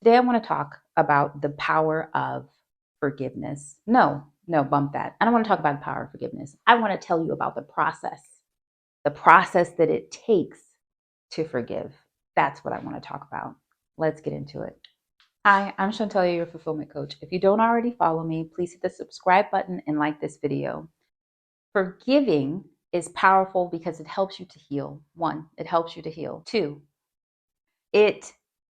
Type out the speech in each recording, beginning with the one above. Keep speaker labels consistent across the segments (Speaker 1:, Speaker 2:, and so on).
Speaker 1: Today, I want to talk about the power of forgiveness. No, bump that. I don't want to talk about the power of forgiveness. I want to tell you about the process that it takes to forgive. That's what I want to talk about. Let's get into it. Hi, I'm Shauntelya, your fulfillment coach. If you don't already follow me, please hit the subscribe button and like this video. Forgiving is powerful because it helps you to heal. One, it helps you to heal. Two, it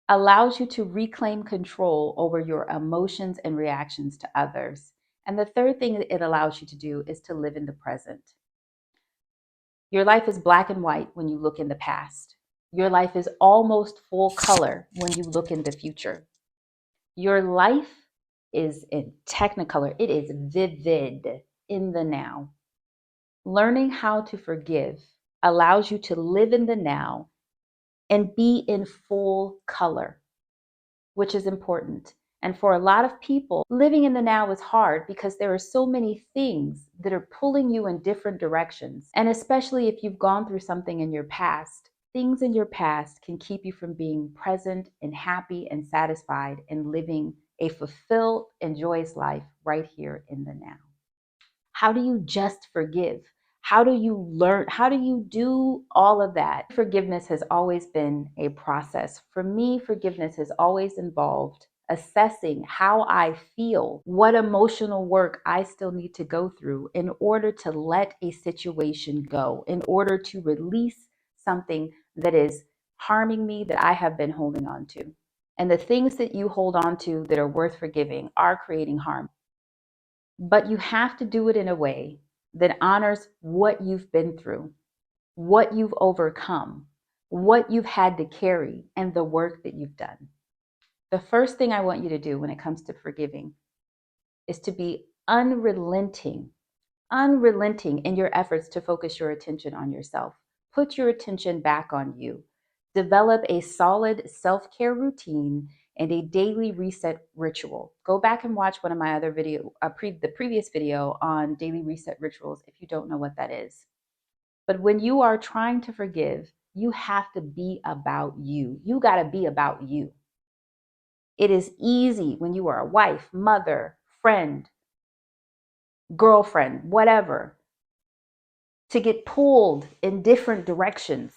Speaker 1: allows you to reclaim control over your emotions and reactions to others. And the third thing that it allows you to do is to live in the present. Your life is black and white when you look in the past. Your life is almost full color when you look in the future. Your life is in technicolor. It is vivid in the now. Learning how to forgive allows you to live in the now and be in full color, which is important. And for a lot of people, living in the now is hard because there are so many things that are pulling you in different directions. And especially if you've gone through something in your past, things in your past can keep you from being present and happy and satisfied and living a fulfilled and joyous life right here in the now. How do you just forgive? How do you learn? How do you do all of that? Forgiveness has always been a process. For me, forgiveness has always involved assessing how I feel, what emotional work I still need to go through in order to let a situation go, in order to release something that is harming me that I have been holding on to. And the things that you hold on to that are worth forgiving are creating harm. But you have to do it in a way that honors what you've been through, what you've overcome, what you've had to carry, and the work that you've done. The first thing I want you to do when it comes to forgiving is to be unrelenting in your efforts to focus your attention on yourself. Put your attention back on you. Develop a solid self-care routine and a daily reset ritual. Go back and watch one of my other the previous video on daily reset rituals if you don't know what that is. But when you are trying to forgive, you have to be about you. You got to be about you. It is easy when you are a wife, mother, friend, girlfriend, whatever, to get pulled in different directions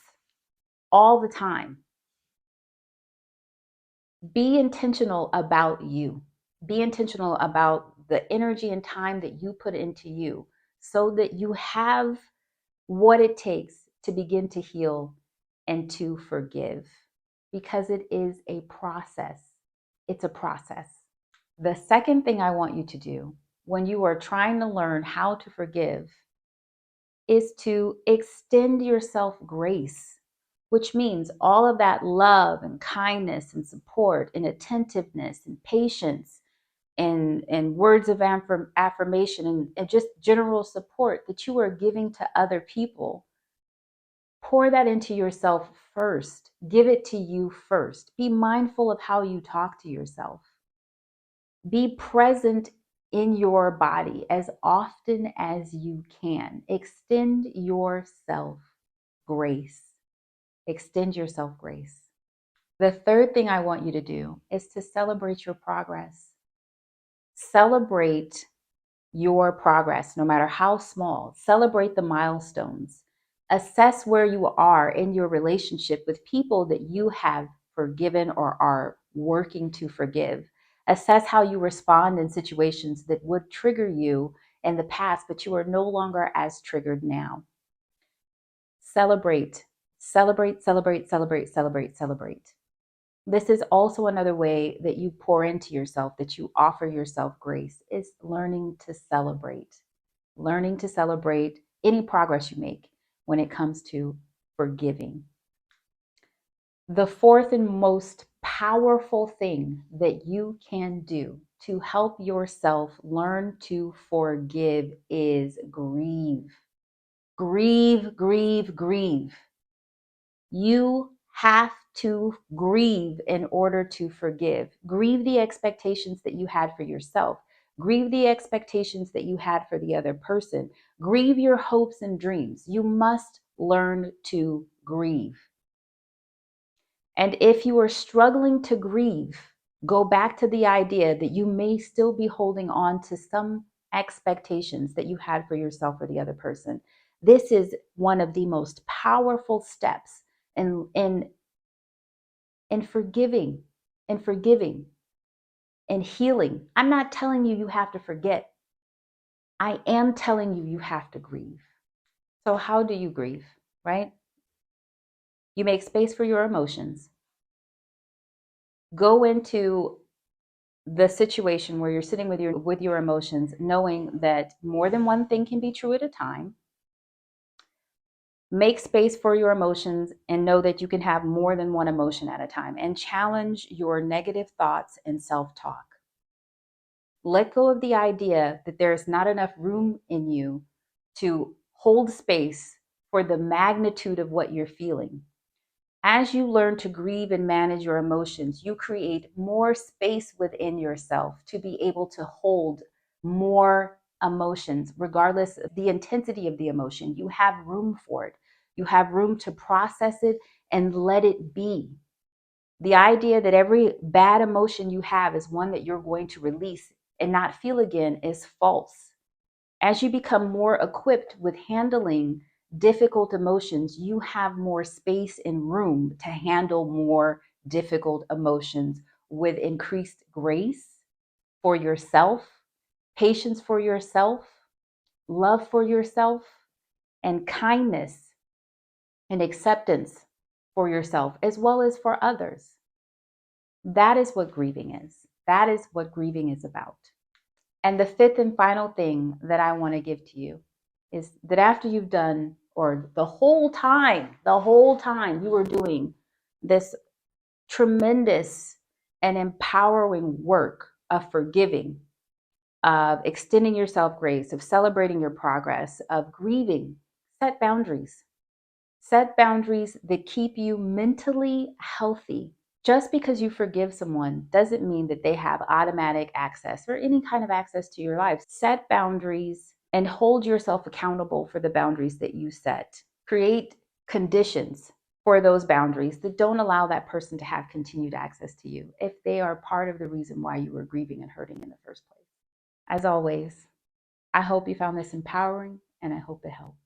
Speaker 1: all the time. Be intentional about you. Be intentional about the energy and time that you put into you so that you have what it takes to begin to heal and to forgive, because it is a process. It's a process. The second thing I want you to do when you are trying to learn how to forgive is to extend yourself grace, which means all of that love and kindness and support and attentiveness and patience and words of affirmation and just general support that you are giving to other people. Pour that into yourself first. Give it to you first. Be mindful of how you talk to yourself. Be present in your body as often as you can. Extend yourself grace. Extend yourself grace. The third thing I want you to do is to celebrate your progress. Celebrate your progress, no matter how small. Celebrate the milestones. Assess where you are in your relationship with people that you have forgiven or are working to forgive. Assess how you respond in situations that would trigger you in the past, but you are no longer as triggered now. Celebrate, celebrate, celebrate, celebrate, celebrate, celebrate. This is also another way that you pour into yourself, that you offer yourself grace, is learning to celebrate. Learning to celebrate any progress you make when it comes to forgiving. The fourth and most powerful thing that you can do to help yourself learn to forgive is grieve. Grieve, grieve, grieve. You have to grieve in order to forgive. Grieve the expectations that you had for yourself. Grieve the expectations that you had for the other person. Grieve your hopes and dreams. You must learn to grieve. And if you are struggling to grieve, Go back to the idea that you may still be holding on to some expectations that you had for yourself or the other person. This is one of the most powerful steps in forgiving, in forgiving, and healing. I'm not telling you you have to forget. I am telling you you have to grieve. So how do you grieve, right? You make space for your emotions. Go into the situation where you're sitting with your emotions, knowing that more than one thing can be true at a time. Make space for your emotions and know that you can have more than one emotion at a time, and challenge your negative thoughts and self-talk. Let go of the idea that there is not enough room in you to hold space for the magnitude of what you're feeling. As you learn to grieve and manage your emotions, you create more space within yourself to be able to hold more emotions, regardless of the intensity of the emotion. You have room for it. You have room to process it and let it be. The idea that every bad emotion you have is one that you're going to release and not feel again is false. As you become more equipped with handling difficult emotions, you have more space and room to handle more difficult emotions with increased grace for yourself, patience for yourself, love for yourself, and kindness and acceptance for yourself as well as for others. That is what grieving is. That is what grieving is about. And the fifth and final thing that I want to give to you is that after you've done, or the whole time you were doing this tremendous and empowering work of forgiving, of extending yourself grace, of celebrating your progress, of grieving, set boundaries. Set boundaries that keep you mentally healthy. Just because you forgive someone doesn't mean that they have automatic access or any kind of access to your life. Set boundaries and hold yourself accountable for the boundaries that you set. Create conditions for those boundaries that don't allow that person to have continued access to you if they are part of the reason why you were grieving and hurting in the first place. As always, I hope you found this empowering and I hope it helped.